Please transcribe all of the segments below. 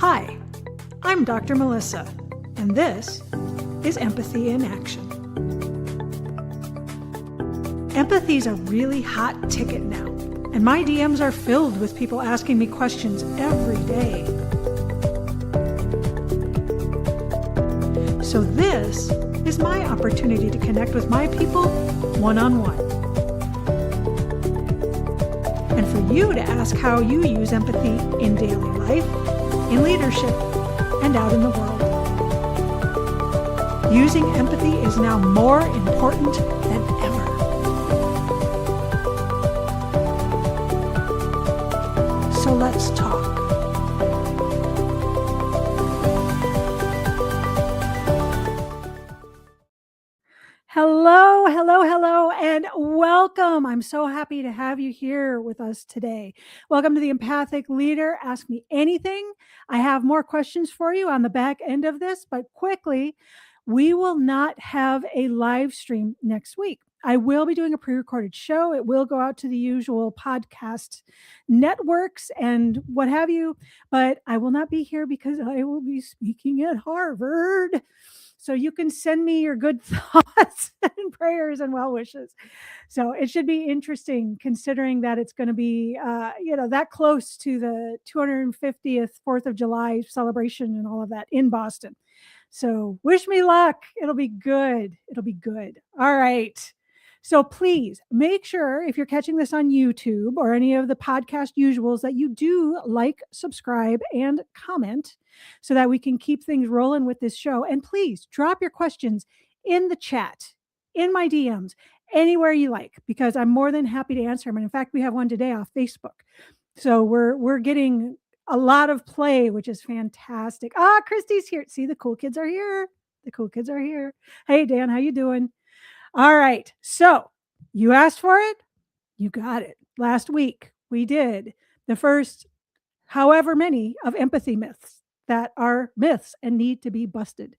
Hi, I'm Dr. Melissa, and this is Empathy in Action. Empathy is a really hot ticket now, and my DMs are filled with people asking me questions every day. So this is my opportunity to connect with my people one-on-one. And for you to ask how you use empathy in daily life, in leadership, and out in the world. Using empathy is now more important than ever. So let's talk. Hello, and welcome. I'm so happy to have you here with us today. Welcome to the Empathic Leader. Ask me anything. I have more questions for you on the back end of this, but quickly, we will not have a live stream next week. I will be doing a pre-recorded show. It will go out to the usual podcast networks and what have you, but I will not be here because I will be speaking at Harvard. So you can send me your good thoughts and prayers and well wishes. So it should be interesting considering that it's going to be, that close to the 250th 4th of July celebration and all of that in Boston. So wish me luck. It'll be good. It'll be good. All right. So please make sure if you're catching this on YouTube or any of the podcast usuals that you do like, subscribe, and comment so that we can keep things rolling with this show. And please drop your questions in the chat, in my DMs, anywhere you like, because I'm more than happy to answer them. And in fact, we have one today off Facebook. So we're getting a lot of play, which is fantastic. Christy's here. See, the cool kids are here. The cool kids are here. Hey, Dan, how you doing? All right. So you asked for it. You got it. Last week, we did the first however many of empathy myths that are myths and need to be busted.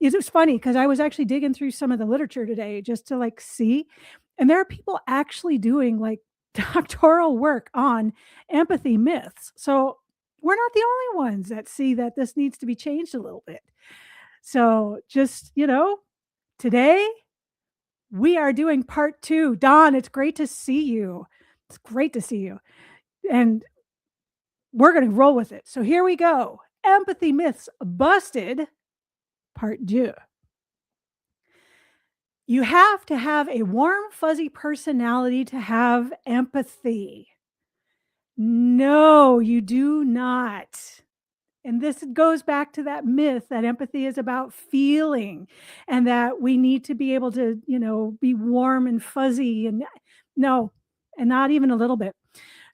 It was funny because I was actually digging through some of the literature today just to see. And there are people actually doing doctoral work on empathy myths. So we're not the only ones that see that this needs to be changed a little bit. So just, today we are doing part 2. Dawn, it's great to see you. It's great to see you. And we're going to roll with it. So here we go. Empathy myths busted, part 2. You have to have a warm, fuzzy personality to have empathy. No, you do not. And this goes back to that myth that empathy is about feeling and that we need to be able to, be warm and fuzzy. And no, and not even a little bit.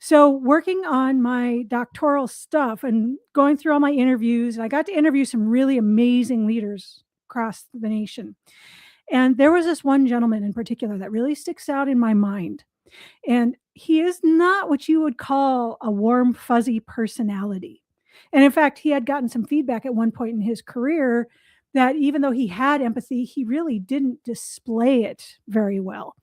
So working on my doctoral stuff and going through all my interviews, I got to interview some really amazing leaders across the nation. And there was this one gentleman in particular that really sticks out in my mind. And he is not what you would call a warm, fuzzy personality. And in fact, he had gotten some feedback at one point in his career that even though he had empathy, he really didn't display it very well.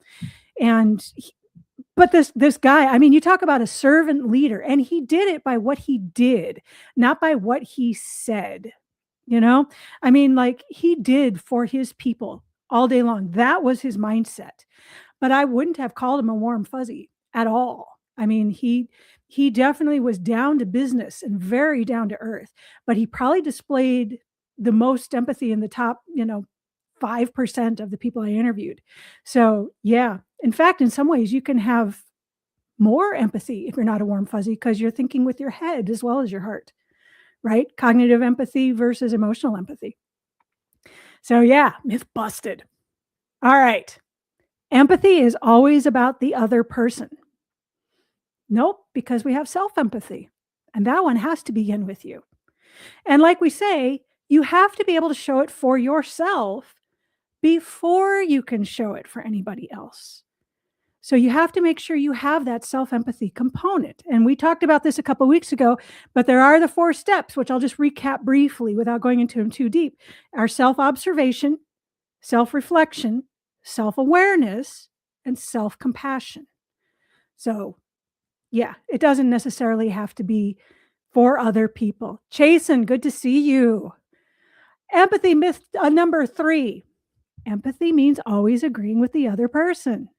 But this guy, I mean, you talk about a servant leader, and he did it by what he did, not by what he said. I mean, he did for his people all day long. That was his mindset. But I wouldn't have called him a warm fuzzy at all. I mean, he definitely was down to business and very down to earth, but he probably displayed the most empathy in the top, 5% of the people I interviewed. So yeah, in fact, in some ways you can have more empathy if you're not a warm fuzzy because you're thinking with your head as well as your heart, right? Cognitive empathy versus emotional empathy. So yeah, myth busted. All right. Empathy is always about the other person. Nope, because we have self-empathy, and that one has to begin with you. And like we say, you have to be able to show it for yourself before you can show it for anybody else. So you have to make sure you have that self-empathy component. And we talked about this a couple of weeks ago, but there are the 4 steps, which I'll just recap briefly without going into them too deep. Our self-observation, self-reflection, self-awareness, and self-compassion. So yeah, it doesn't necessarily have to be for other people. Jason, good to see you. Empathy myth number 3. Empathy means always agreeing with the other person.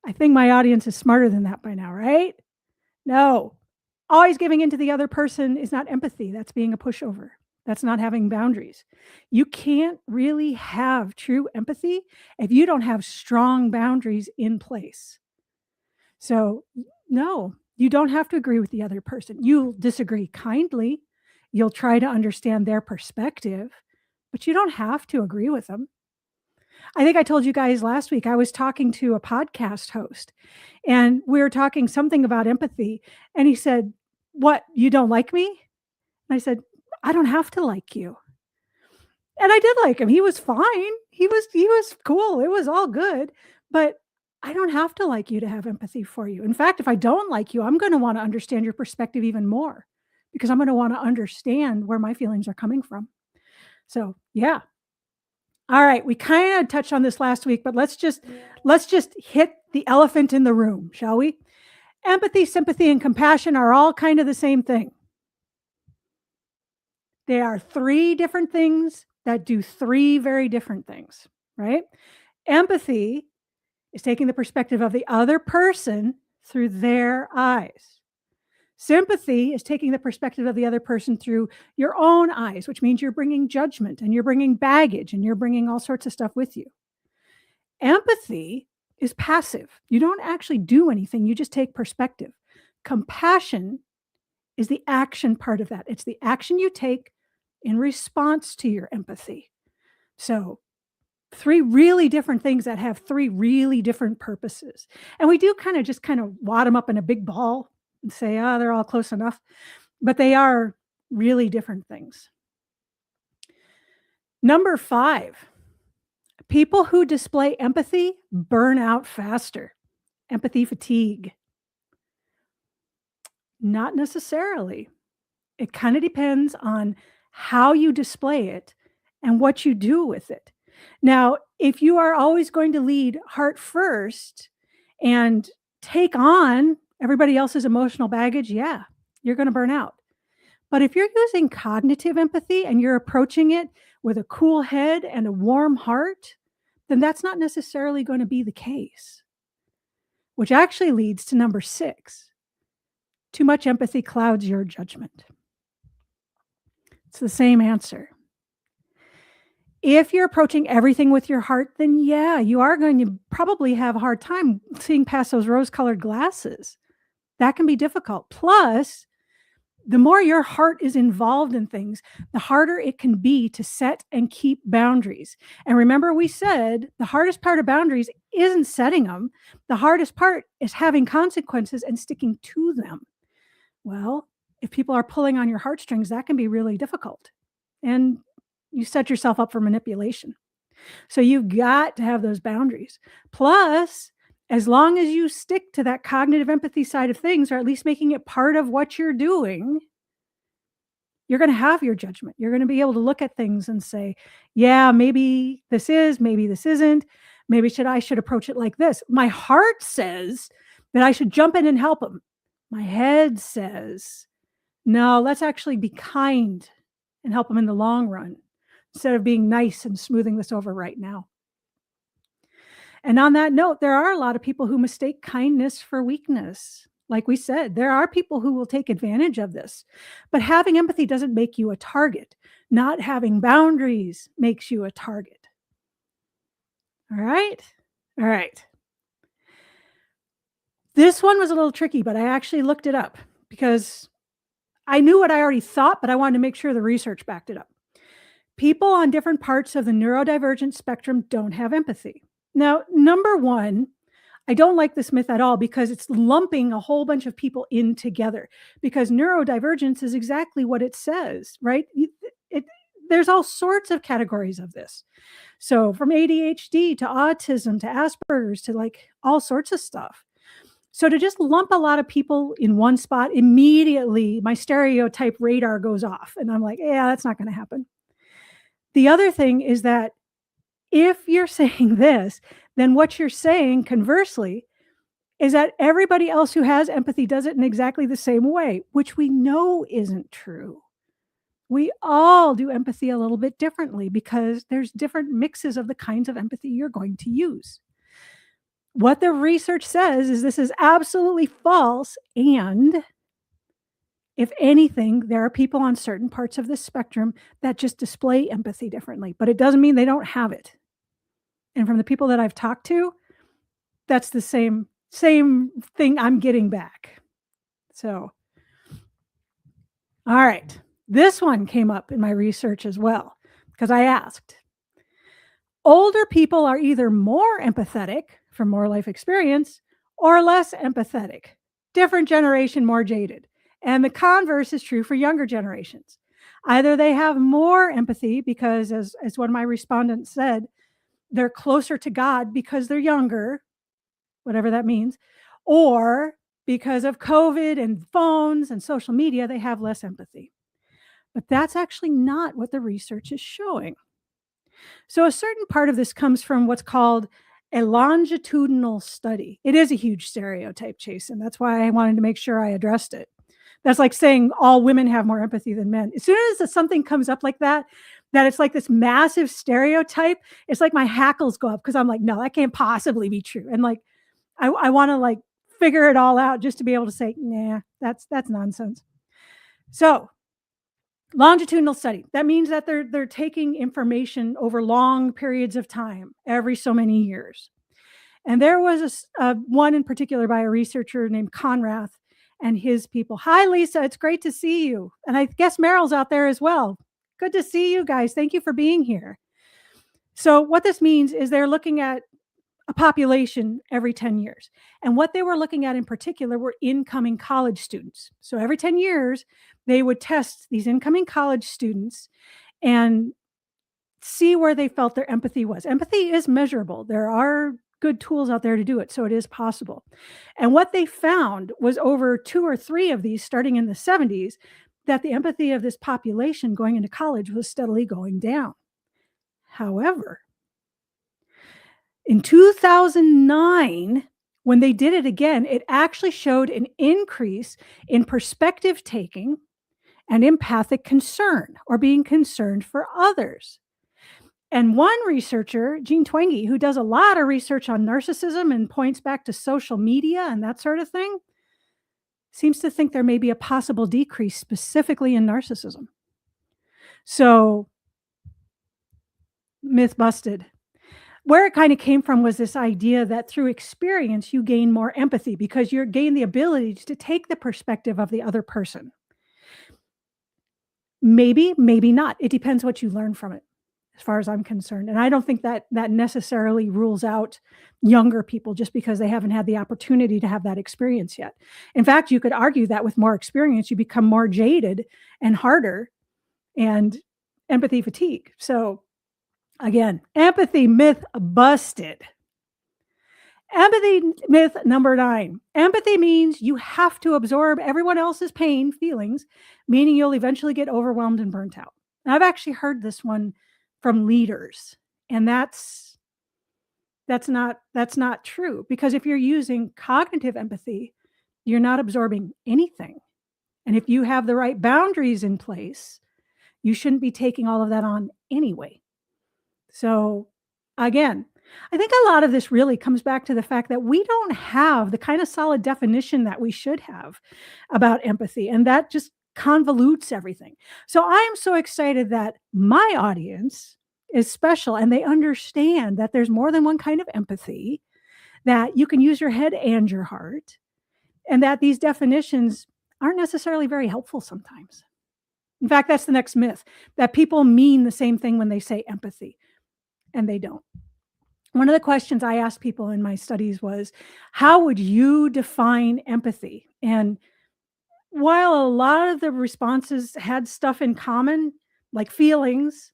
I think my audience is smarter than that by now, right? No. Always giving in to the other person is not empathy. That's being a pushover. That's not having boundaries. You can't really have true empathy if you don't have strong boundaries in place. So, no, you don't have to agree with the other person. You'll disagree kindly. You'll try to understand their perspective, but you don't have to agree with them. I think I told you guys last week, I was talking to a podcast host and we were talking something about empathy. And he said, "What, you don't like me?" And I said, "I don't have to like you." And I did like him. He was fine. He was cool. It was all good. But I don't have to like you to have empathy for you. In fact, if I don't like you, I'm going to want to understand your perspective even more because I'm going to want to understand where my feelings are coming from. So, yeah. All right, we kind of touched on this last week, but let's just hit the elephant in the room, shall we? Empathy, sympathy, and compassion are all kind of the same thing. They are 3 different things that do 3 very different things, right? Empathy is taking the perspective of the other person through their eyes. Sympathy is taking the perspective of the other person through your own eyes, which means you're bringing judgment and you're bringing baggage and you're bringing all sorts of stuff with you. Empathy is passive. You don't actually do anything, you just take perspective. Compassion is the action part of that. It's the action you take in response to your empathy. So, 3 really different things that have 3 really different purposes. And we do kind of wad them up in a big ball and say, "Oh, they're all close enough." But they are really different things. Number 5, people who display empathy burn out faster. Empathy fatigue. Not necessarily. It kind of depends on how you display it and what you do with it. Now, if you are always going to lead heart first and take on everybody else's emotional baggage, yeah, you're going to burn out. But if you're using cognitive empathy and you're approaching it with a cool head and a warm heart, then that's not necessarily going to be the case, which actually leads to number 6. Too much empathy clouds your judgment. It's the same answer. If you're approaching everything with your heart, then yeah, you are going to probably have a hard time seeing past those rose-colored glasses. That can be difficult. Plus, the more your heart is involved in things, the harder it can be to set and keep boundaries. And remember, we said the hardest part of boundaries isn't setting them. The hardest part is having consequences and sticking to them. Well, if people are pulling on your heartstrings, that can be really difficult. And you set yourself up for manipulation. So you've got to have those boundaries. Plus, as long as you stick to that cognitive empathy side of things, or at least making it part of what you're doing, you're going to have your judgment. You're going to be able to look at things and say, yeah, maybe this is, maybe this isn't. Maybe I should approach it like this. My heart says that I should jump in and help him. My head says, no, let's actually be kind and help him in the long run instead of being nice and smoothing this over right now. And on that note, there are a lot of people who mistake kindness for weakness. Like we said, there are people who will take advantage of this. But having empathy doesn't make you a target. Not having boundaries makes you a target. All right? All right. This one was a little tricky, but I actually looked it up because I knew what I already thought, but I wanted to make sure the research backed it up. People on different parts of the neurodivergent spectrum don't have empathy. Now, number 1, I don't like this myth at all because it's lumping a whole bunch of people in together, because neurodivergence is exactly what it says, right? There's all sorts of categories of this. So from ADHD to autism to Asperger's to like all sorts of stuff. So to just lump a lot of people in one spot, immediately my stereotype radar goes off and I'm like, yeah, that's not going to happen. The other thing is that if you're saying this, then what you're saying conversely is that everybody else who has empathy does it in exactly the same way, which we know isn't true. We all do empathy a little bit differently because there's different mixes of the kinds of empathy you're going to use. What the research says is this is absolutely false. And if anything, there are people on certain parts of the spectrum that just display empathy differently, but it doesn't mean they don't have it. And from the people that I've talked to, that's the same thing I'm getting back. So, all right. This one came up in my research as well because I asked. Older people are either more empathetic from more life experience or less empathetic. Different generation, more jaded. And the converse is true for younger generations. Either they have more empathy because, as one of my respondents said, they're closer to God because they're younger, whatever that means, or because of COVID and phones and social media, they have less empathy. But that's actually not what the research is showing. So, a certain part of this comes from what's called a longitudinal study. It is a huge stereotype, Chase, and that's why I wanted to make sure I addressed it. That's like saying all women have more empathy than men. As soon as something comes up like that, that it's like this massive stereotype, it's like my hackles go up because I'm like, no, that can't possibly be true. And like, I want to like figure it all out just to be able to say, nah, that's nonsense. So, longitudinal study. That means that they're taking information over long periods of time, every so many years. And there was one in particular by a researcher named Conrath and his people. Hi, Lisa. It's great to see you. And I guess Meryl's out there as well. Good to see you guys. Thank you for being here. So, what this means is they're looking at a population every 10 years. And what they were looking at in particular were incoming college students. So, every 10 years, they would test these incoming college students and see where they felt their empathy was. Empathy is measurable. There are good tools out there to do it, so it is possible. And what they found was over 2 or 3 of these starting in the 70s that the empathy of this population going into college was steadily going down. However, in 2009, when they did it again, it actually showed an increase in perspective taking and empathic concern or being concerned for others. And one researcher, Jean Twenge, who does a lot of research on narcissism and points back to social media and that sort of thing, seems to think there may be a possible decrease specifically in narcissism. So, myth busted. Where it kind of came from was this idea that through experience, you gain more empathy because you gain the ability to take the perspective of the other person. Maybe, maybe not. It depends what you learn from it, as far as I'm concerned. And I don't think that that necessarily rules out younger people just because they haven't had the opportunity to have that experience yet. In fact, you could argue that with more experience, you become more jaded and harder and empathy fatigue. So, again, empathy myth busted. Empathy myth number 9. Empathy means you have to absorb everyone else's pain, feelings, meaning you'll eventually get overwhelmed and burnt out. And I've actually heard this one from leaders, and that's not true, because if you're using cognitive empathy, you're not absorbing anything. And if you have the right boundaries in place, you shouldn't be taking all of that on anyway. So, again, I think a lot of this really comes back to the fact that we don't have the kind of solid definition that we should have about empathy, and that just convolutes everything. So, I am so excited that my audience is special and they understand that there's more than one kind of empathy, that you can use your head and your heart, and that these definitions aren't necessarily very helpful sometimes. In fact, that's the next myth, that people mean the same thing when they say empathy, and they don't. One of the questions I asked people in my studies was, how would you define empathy? And while a lot of the responses had stuff in common, like feelings,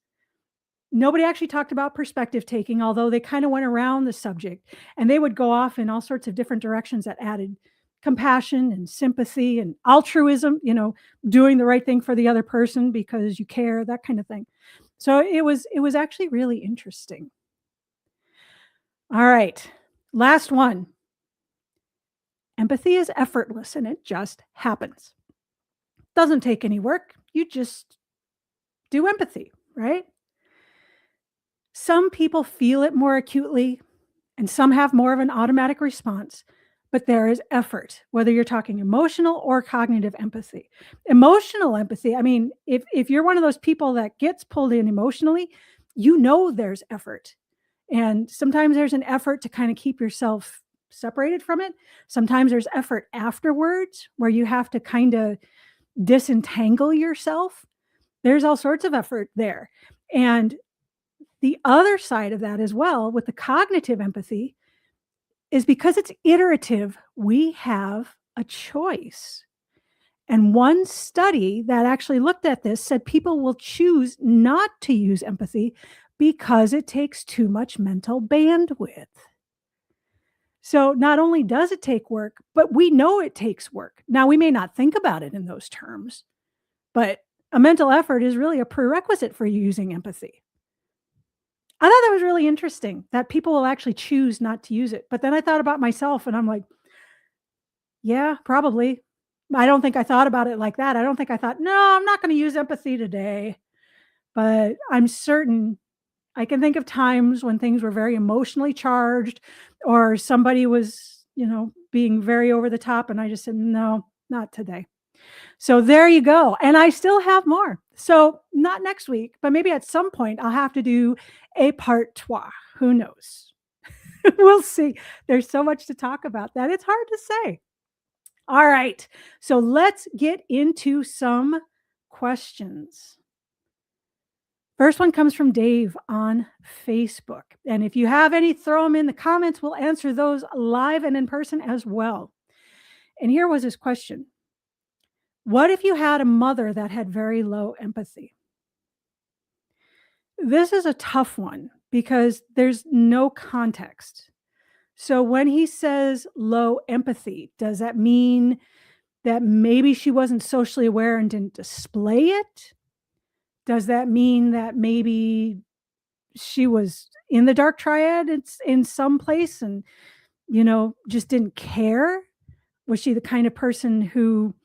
nobody actually talked about perspective taking, although they kind of went around the subject, and they would go off in all sorts of different directions that added compassion and sympathy and altruism, doing the right thing for the other person because you care, that kind of thing. So it was actually really interesting. All right. Last one. Empathy is effortless and it just happens. Doesn't take any work. You just do empathy, right? Some people feel it more acutely and some have more of an automatic response, but there is effort, whether you're talking emotional or cognitive empathy. Emotional empathy, I mean, if you're one of those people that gets pulled in emotionally, you know there's effort. And sometimes there's an effort to kind of keep yourself separated from it. Sometimes there's effort afterwards where you have to kind of disentangle yourself. There's all sorts of effort there. And the other side of that as well with the cognitive empathy is because it's iterative, we have a choice. And one study that actually looked at this said people will choose not to use empathy because it takes too much mental bandwidth. So not only does it take work, but we know it takes work. Now, we may not think about it in those terms, but a mental effort is really a prerequisite for using empathy. I thought that was really interesting that people will actually choose not to use it. But then I thought about myself and I'm like, yeah, probably. I don't think I thought about it like that. I don't think I thought, no, I'm not going to use empathy today. But I'm certain I can think of times when things were very emotionally charged or somebody was, being very over the top. And I just said, no, not today. So there you go. And I still have more. So not next week, but maybe at some point I'll have to do a part trois. Who knows? We'll see. There's so much to talk about that it's hard to say. All right. So let's get into some questions. First one comes from Dave on Facebook. And if you have any, throw them in the comments. We'll answer those live and in person as well. And here was his question. What if you had a mother that had very low empathy? This is a tough one because there's no context. So when he says low empathy, does that mean that maybe she wasn't socially aware and didn't display it? Does that mean that maybe she was in the dark triad it's in some place and, just didn't care? Was she the kind of person who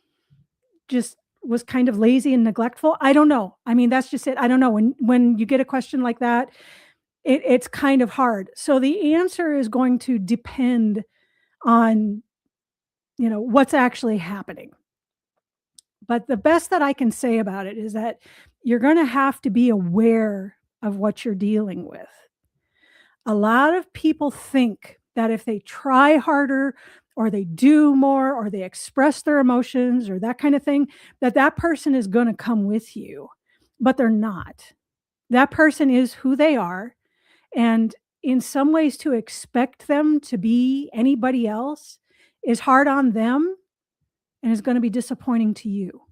just was kind of lazy and neglectful? I don't know. I mean, that's just it. I don't know. When you get a question like that, it's kind of hard. So the answer is going to depend on, what's actually happening. But the best that I can say about it is that you're going to have to be aware of what you're dealing with. A lot of people think that if they try harder or they do more or they express their emotions or that kind of thing, that person is going to come with you, but they're not. That person is who they are. And in some ways to expect them to be anybody else is hard on them and is going to be disappointing to you.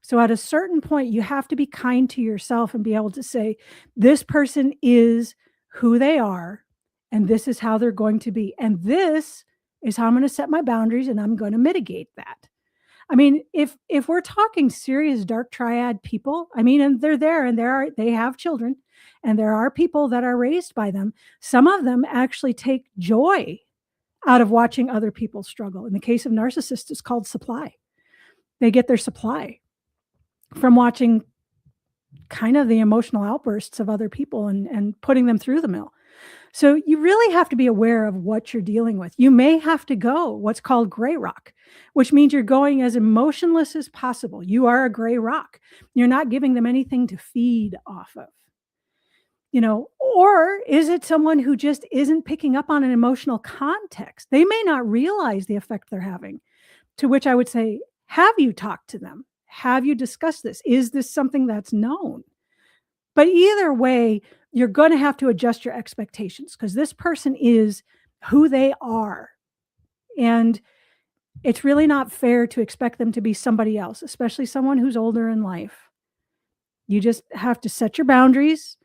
So at a certain point, you have to be kind to yourself and be able to say, this person is who they are, and this is how they're going to be. And this is how I'm going to set my boundaries and I'm going to mitigate that. I mean, if we're talking serious dark triad people, I mean, and they're there and they have children and there are people that are raised by them. Some of them actually take joy out of watching other people struggle. In the case of narcissists, it's called supply. They get their supply from watching kind of the emotional outbursts of other people and putting them through the mill. So you really have to be aware of what you're dealing with. You may have to go what's called gray rock, which means you're going as emotionless as possible. You are a gray rock. You're not giving them anything to feed off of. Or is it someone who just isn't picking up on an emotional context? They may not realize the effect they're having, to which I would say, have you talked to them? Have you discussed this? Is this something that's known? But either way, you're going to have to adjust your expectations because this person is who they are. And it's really not fair to expect them to be somebody else, especially someone who's older in life. You just have to set your boundaries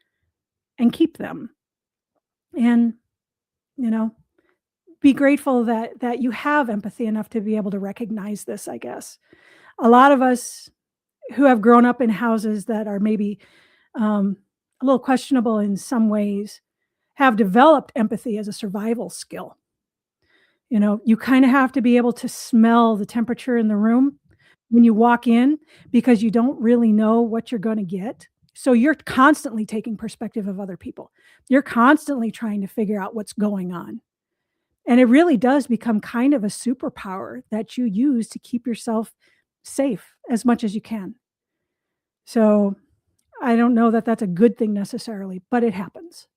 and keep them. And, be grateful that you have empathy enough to be able to recognize this, I guess. A lot of us who have grown up in houses that are maybe a little questionable in some ways have developed empathy as a survival skill. You kind of have to be able to smell the temperature in the room when you walk in because you don't really know what you're going to get. So you're constantly taking perspective of other people. You're constantly trying to figure out what's going on. And it really does become kind of a superpower that you use to keep yourself safe as much as you can. So I don't know that that's a good thing necessarily, but it happens.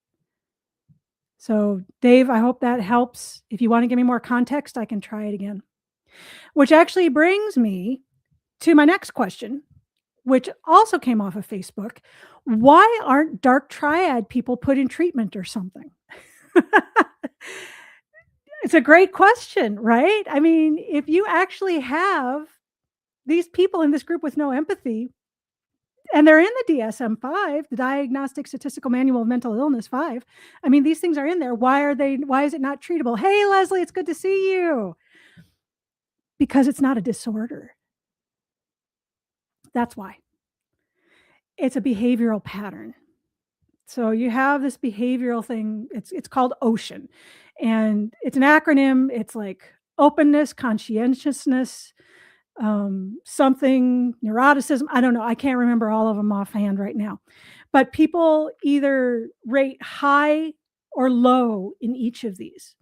So, Dave, I hope that helps. If you want to give me more context, I can try it again. Which actually brings me to my next question, which also came off of Facebook. Why aren't dark triad people put in treatment or something? It's a great question, right? I mean, if you actually have these people in this group with no empathy, and they're in the DSM-5, the Diagnostic Statistical Manual of Mental Illness 5. I mean, these things are in there. Why is it not treatable? Hey, Leslie, it's good to see you. Because it's not a disorder. That's why. It's a behavioral pattern. So you have this behavioral thing. It's called OCEAN, and it's an acronym. It's like openness, conscientiousness, something, neuroticism. I don't know. I can't remember all of them offhand right now. But people either rate high or low in each of these.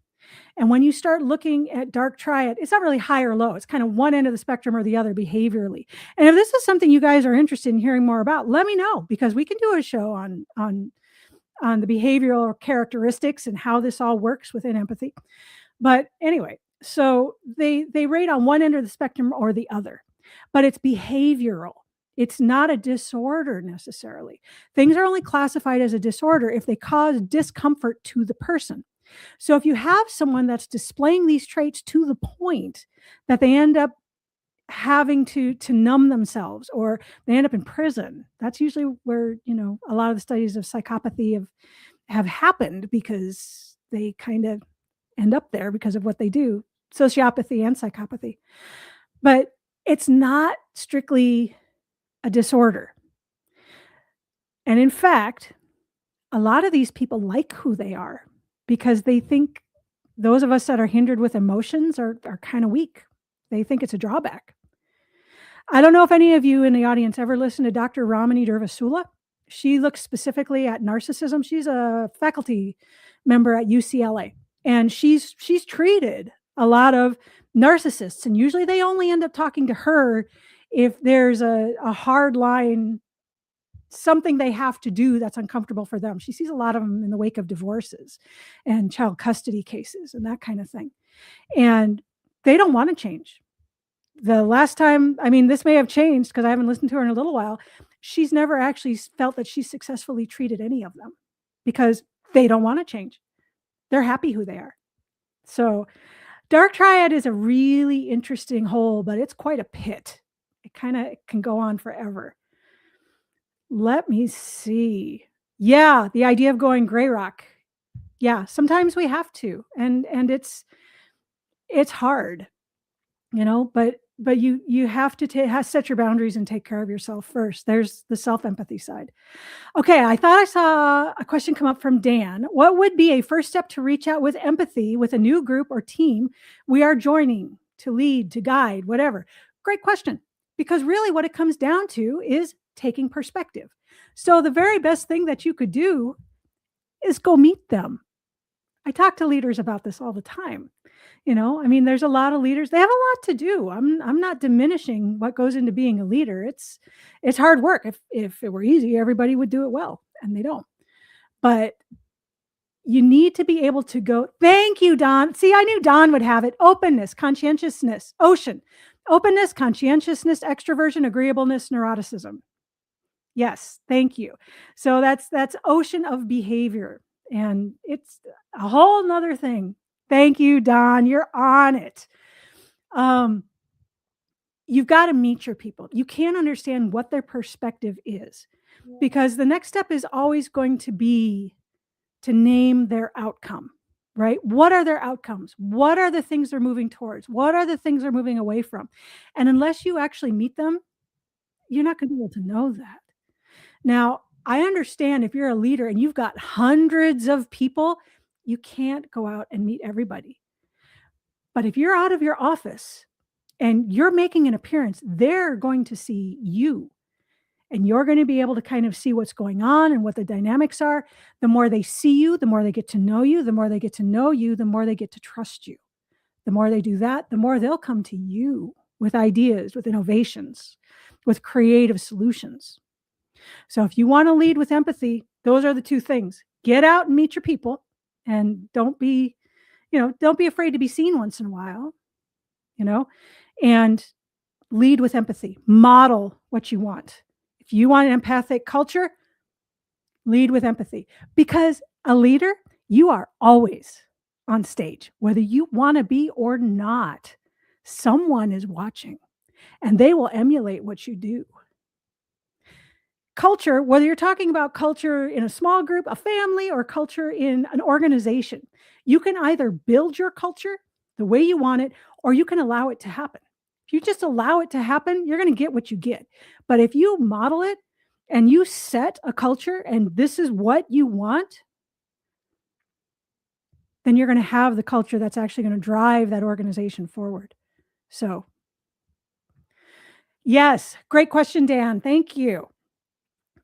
And when you start looking at dark triad, it's not really high or low. It's kind of one end of the spectrum or the other behaviorally. And if this is something you guys are interested in hearing more about, let me know because we can do a show on the behavioral characteristics and how this all works within empathy. But anyway, so they rate on one end of the spectrum or the other, but it's behavioral. It's not a disorder necessarily. Things are only classified as a disorder if they cause discomfort to the person. So if you have someone that's displaying these traits to the point that they end up having to numb themselves or they end up in prison, that's usually where, a lot of the studies of psychopathy have happened because they kind of end up there because of what they do, sociopathy and psychopathy. But it's not strictly a disorder. And in fact, a lot of these people like who they are because they think those of us that are hindered with emotions are kind of weak. They think it's a drawback. I don't know if any of you in the audience ever listened to Dr. Ramani Durvasula. She looks specifically at narcissism. She's a faculty member at UCLA, and she's treated a lot of narcissists, and usually they only end up talking to her if there's a hard line, something they have to do that's uncomfortable for them. She sees a lot of them in the wake of divorces and child custody cases and that kind of thing. And they don't want to change. The last time, I mean, this may have changed because I haven't listened to her in a little while. She's never actually felt that she's successfully treated any of them because they don't want to change. They're happy who they are. So dark triad is a really interesting hole, but it's quite a pit. It kind of can go on forever. Let me see. Yeah, the idea of going gray rock. Yeah, sometimes we have to, and it's hard, but you have to set your boundaries and take care of yourself first. There's the self-empathy side. Okay, I thought I saw a question come up from Dan. What would be a first step to reach out with empathy with a new group or team we are joining to lead, to guide, whatever? Great question, because really what it comes down to is taking perspective. So the very best thing that you could do is go meet them. I talk to leaders about this all the time. I mean, there's a lot of leaders. They have a lot to do. I'm not diminishing what goes into being a leader. It's hard work. If it were easy, everybody would do it well, and they don't. But you need to be able to go. Thank you, Don. See, I knew Don would have it. Openness, conscientiousness, OCEAN. Openness, conscientiousness, extroversion, agreeableness, neuroticism. Yes, thank you. So that's OCEAN of behavior, and it's a whole nother thing. Thank you, Don. You're on it. You've got to meet your people. You can't understand what their perspective is because the next step is always going to be to name their outcome, right? What are their outcomes? What are the things they're moving towards? What are the things they're moving away from? And unless you actually meet them, you're not going to be able to know that. Now, I understand if you're a leader and you've got hundreds of people, you can't go out and meet everybody. But if you're out of your office and you're making an appearance, they're going to see you and you're going to be able to kind of see what's going on and what the dynamics are. The more they see you, the more they get to know you. The more they get to know you, the more they get to trust you. The more they do that, the more they'll come to you with ideas, with innovations, with creative solutions. So if you want to lead with empathy, those are the two things. Get out and meet your people and don't be afraid to be seen once in a while, you know, and lead with empathy. Model what you want. If you want an empathic culture, lead with empathy because a leader, you are always on stage, whether you want to be or not. Someone is watching and they will emulate what you do. Culture, whether you're talking about culture in a small group, a family, or culture in an organization, you can either build your culture the way you want it or you can allow it to happen. If you just allow it to happen, you're going to get what you get. But if you model it and you set a culture and this is what you want, then you're going to have the culture that's actually going to drive that organization forward. So, yes, great question, Dan. Thank you.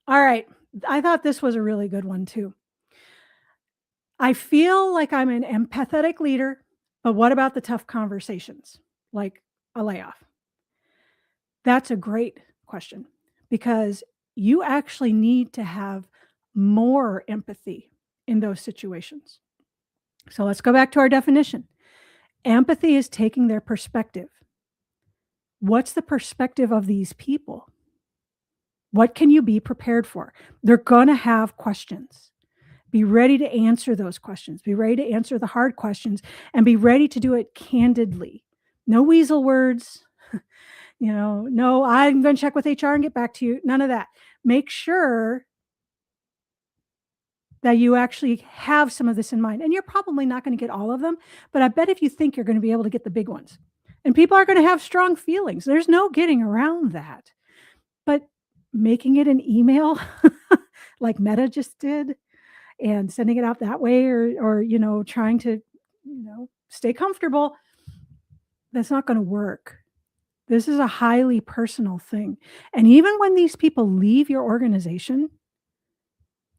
All right. I thought this was a really good one too. I feel like I'm an empathetic leader, but what about the tough conversations like a layoff? That's a great question because you actually need to have more empathy in those situations. So let's go back to our definition. Empathy is taking their perspective. What's the perspective of these people? What can you be prepared for? They're going to have questions. Be ready to answer those questions. Be ready to answer the hard questions and be ready to do it candidly. No weasel words. No, I'm going to check with HR and get back to you. None of that. Make sure that you actually have some of this in mind. And you're probably not going to get all of them, but I bet if you think you're going to be able to get the big ones. And people are going to have strong feelings. There's no getting around that. But making it an email like Meta just did and sending it out that way or trying to, stay comfortable, that's not going to work. This is a highly personal thing. And even when these people leave your organization,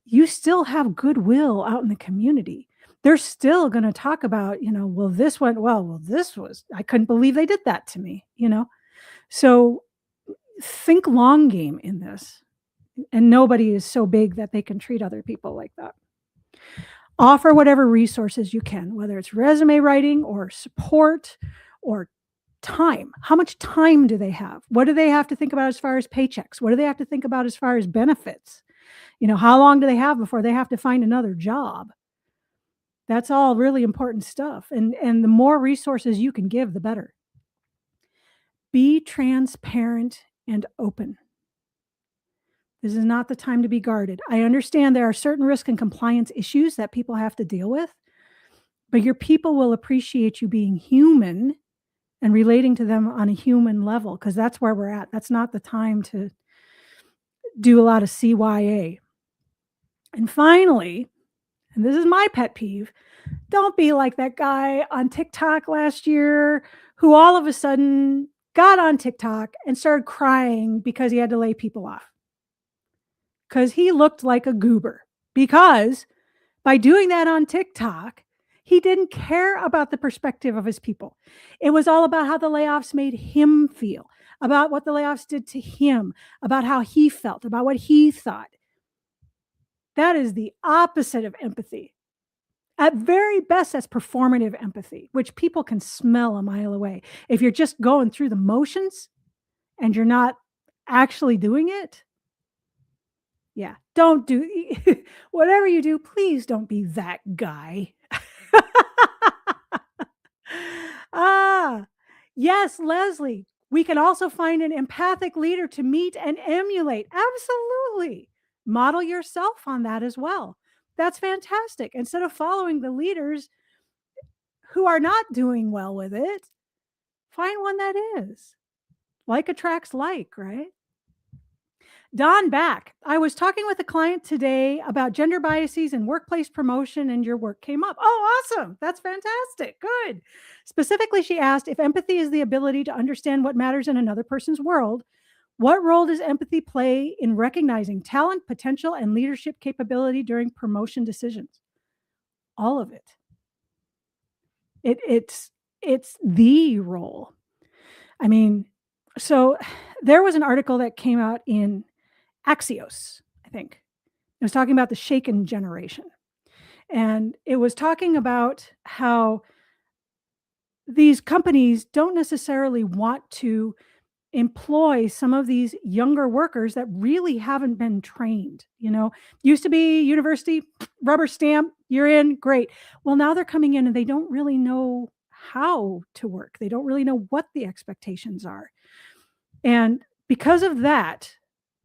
you still have goodwill out in the community. They're still going to talk about, well, this went well. Well, I couldn't believe they did that to me, So think long game in this. And nobody is so big that they can treat other people like that. Offer whatever resources you can, whether it's resume writing or support or time. How much time do they have? What do they have to think about as far as paychecks? What do they have to think about as far as benefits? How long do they have before they have to find another job? That's all really important stuff. And the more resources you can give, the better. Be transparent and open. This is not the time to be guarded. I understand there are certain risk and compliance issues that people have to deal with, but your people will appreciate you being human and relating to them on a human level because that's where we're at. That's not the time to do a lot of CYA. And finally, and this is my pet peeve, don't be like that guy on TikTok last year who all of a sudden got on TikTok and started crying because he had to lay people off. Because he looked like a goober. Because by doing that on TikTok, he didn't care about the perspective of his people. It was all about how the layoffs made him feel, about what the layoffs did to him, about how he felt, about what he thought. That is the opposite of empathy. At very best, that's performative empathy, which people can smell a mile away. If you're just going through the motions and you're not actually doing it, yeah, don't do whatever you do, please don't be that guy. Yes, Leslie, we can also find an empathic leader to meet and emulate. Absolutely. Model yourself on that as well. That's fantastic. Instead of following the leaders who are not doing well with it, find one that is. Like attracts like, right? Don back. I was talking with a client today about gender biases and workplace promotion, and your work came up. Oh, awesome. That's fantastic. Good. Specifically, she asked if empathy is the ability to understand what matters in another person's world. What role does empathy play in recognizing talent, potential, and leadership capability during promotion decisions? All of it. It's the role. I mean, so there was an article that came out in Axios, I think. It was talking about the Shaken generation. And it was talking about how these companies don't necessarily want to employ some of these younger workers that really haven't been trained. Used to be university, rubber stamp, you're in, great. Well, now they're coming in and they don't really know how to work. They don't really know what the expectations are. And because of that,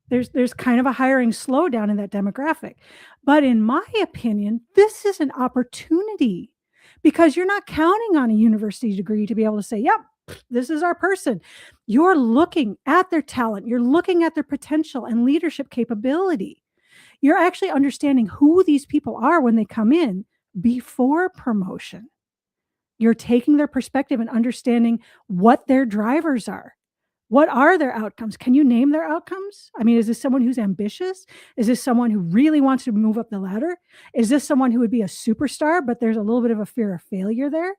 there's kind of a hiring slowdown in that demographic. But in my opinion, this is an opportunity because you're not counting on a university degree to be able to say, yep, this is our person. You're looking at their talent. You're looking at their potential and leadership capability. You're actually understanding who these people are when they come in before promotion. You're taking their perspective and understanding what their drivers are. What are their outcomes? Can you name their outcomes? I mean, is this someone who's ambitious? Is this someone who really wants to move up the ladder? Is this someone who would be a superstar, but there's a little bit of a fear of failure there?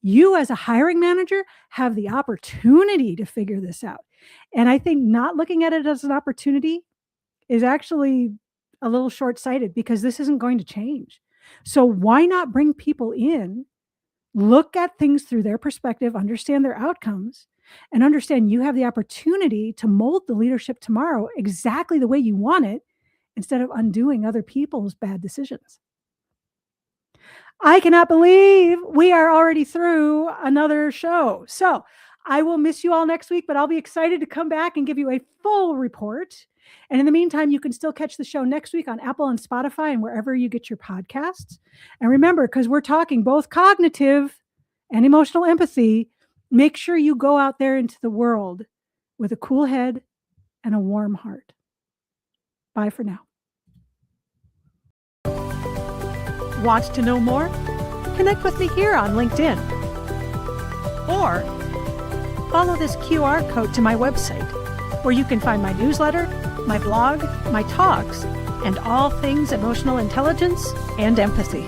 You as a hiring manager have the opportunity to figure this out. And I think not looking at it as an opportunity is actually a little short-sighted because this isn't going to change. So why not bring people in, look at things through their perspective, understand their outcomes, and understand you have the opportunity to mold the leadership tomorrow exactly the way you want it instead of undoing other people's bad decisions. I cannot believe we are already through another show. So I will miss you all next week, but I'll be excited to come back and give you a full report. And in the meantime, you can still catch the show next week on Apple and Spotify and wherever you get your podcasts. And remember, because we're talking both cognitive and emotional empathy, make sure you go out there into the world with a cool head and a warm heart. Bye for now. Want to know more? Connect with me here on LinkedIn. Or follow this QR code to my website, where you can find my newsletter, my blog, my talks, and all things emotional intelligence and empathy.